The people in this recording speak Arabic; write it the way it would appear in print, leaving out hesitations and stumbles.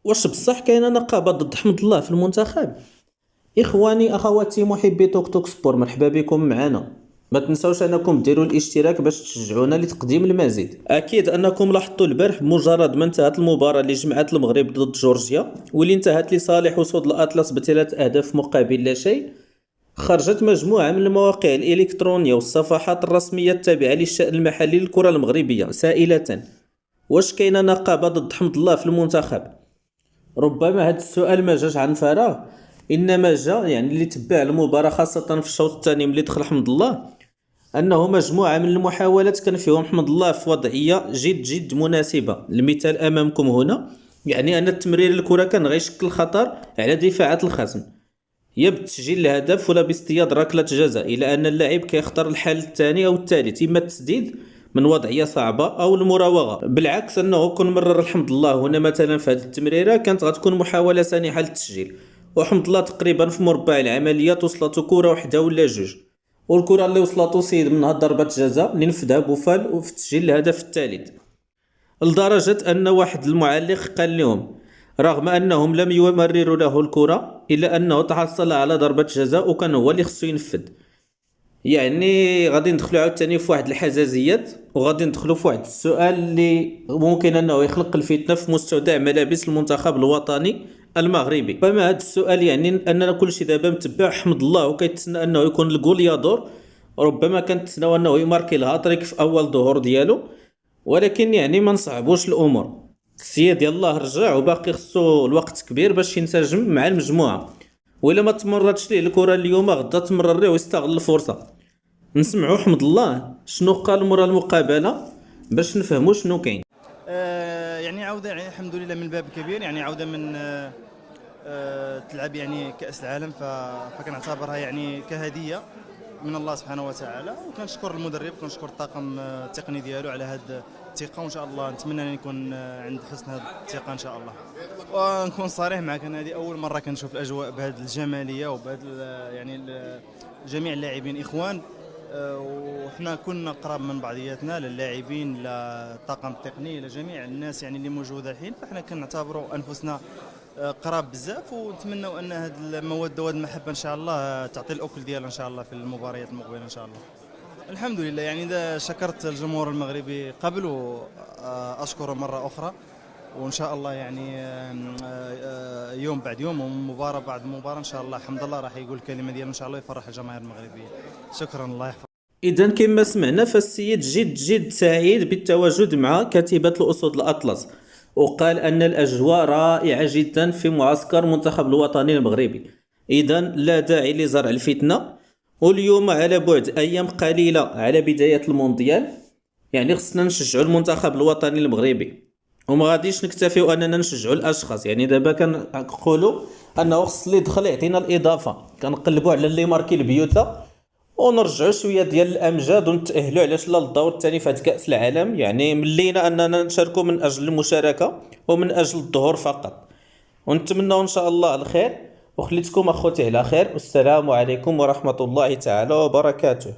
واش بصح كاينه نقابه ضد حمد الله في المنتخب؟ اخواني اخواتي محبي توك توك سبور، مرحبا بكم معنا. ما تنسوش انكم ديروا الاشتراك باش تشجعونا لتقديم المزيد. اكيد انكم لاحظتوا البارح بمجرد ما انتهت المباراه اللي جمعت المغرب ضد جورجيا واللي انتهت لصالح اسود الاطلس بثلاث اهداف مقابل لا شيء، خرجت مجموعه من المواقع الالكترونيه والصفحات الرسميه التابعه للشأن المحلي للكره المغربيه سائله: واش كاينه نقابه ضد حمد الله في المنتخب؟ ربما هذا السؤال ما جاش عن فراغ، انما جا يعني اللي تبع المباراه خاصه في الشوط الثاني ملي دخل حمد الله، انه مجموعه من المحاولات كان فيهم حمد الله في وضعيه جد مناسبه. المثال امامكم هنا، يعني ان التمرير الكره كان غيشكل خطر على دفاعات الخصم، يا بتسجيل الهدف ولا باصطياد ركله جزاء، الى ان اللاعب كيختار الحل الثاني او الثالث، اما التسديد من وضعيه صعبه او المراوغه. بالعكس، انه كون مرر الحمد الله هنا مثلا في هذه التمريره كانت غتكون محاوله سانحه للتسجيل، وحمد الله تقريبا في مربع العمليات وصلته كره واحده ولا جوج، والكره اللي وصلته سيد منها ضربه جزاء اللي نفذها بوفال وفي تسجيل الهدف الثالث. لدرجة أن واحد المعلق قال لهم رغم أنهم لم يمرروا له الكرة إلا أنه تحصل على ضربة جزاء وكان هو اللي خصو ينفذ. يعني غادي ندخلوا عاوتاني في واحد الحزازيات، وغادي ندخلوا في واحد السؤال اللي ممكن أنه يخلق الفتنة في مستودع ملابس المنتخب الوطني المغربي. فما هذا السؤال يعني أننا كل شيء دابا متبع حمد الله وكيتسنى أنه يكون الجول يدور، ربما كنتسناو أنه يماركي الهاتريك في أول ظهور ديالو، ولكن يعني ما نصعبوش الامور. السيد يلاه رجع وباقي خصو الوقت كبير باش ينسجم مع المجموعه، وإلا ما تمررتش ليه الكره اليوم غدا تمرر ليه ويستغل الفرصه. نسمعوا حمد الله شنو قال مورا المقابله باش نفهموا شنو كاين. يعني عودة يعني الحمد لله من باب كبير، يعني عودة من تلعب يعني كأس العالم، فكنعتبرها يعني كهدية من الله سبحانه وتعالى، وكنشكر المدرب كنشكر الطاقم التقني ديالو على هذه الثقة، وإن شاء الله نتمنى أن نكون عند حسن هذه الثقة إن شاء الله. ونكون صريح معك أن هذه أول مرة كنشوف الأجواء بهذه الجمالية يعني جميع اللاعبين إخوان، وحنا كنا قراب من بعضياتنا، للاعبين للطاقم التقني لجميع الناس يعني اللي موجوده الحين، فاحنا كنعتبروا انفسنا قراب بزاف، ونتمنوا ان هذه الموده والمحبه ان شاء الله تعطي الاكل ديالها ان شاء الله في المباريات المقبله ان شاء الله. الحمد لله، يعني اذا شكرت الجمهور المغربي قبل واشكره مره اخرى، وان شاء الله يعني يوم بعد يوم ومباراه بعد مباراه ان شاء الله حمد الله راح يقول الكلمه ديالو ان شاء الله يفرح الجماهير المغربيه. شكرا، الله يحفظك. اذا كما سمعنا فالسيد جد سعيد بالتواجد مع كتيبه الاسود الاطلس، وقال ان الاجواء رائعه جدا في معسكر المنتخب الوطني المغربي. اذا لا داعي لزرع الفتنه، واليوم على بعد ايام قليله على بدايه المونديال، يعني خصنا نشجعوا المنتخب الوطني المغربي، وما غاديش نكتفيو اننا نشجعوا الاشخاص. يعني دابا كنقولوا انه خص اللي دخل يعطينا الاضافه، كنقلبوا على اللي ماركي البيوتا ونرجعوا شويه ديال الامجاد ونتاهلوا علاش لا للدور الثاني في هذا كاس العالم. يعني ملينا اننا نشاركوا من اجل المشاركه ومن اجل الظهور فقط، ونتمنى ان شاء الله الخير. وخليتكم اخوتي على خير، والسلام عليكم ورحمه الله تعالى وبركاته.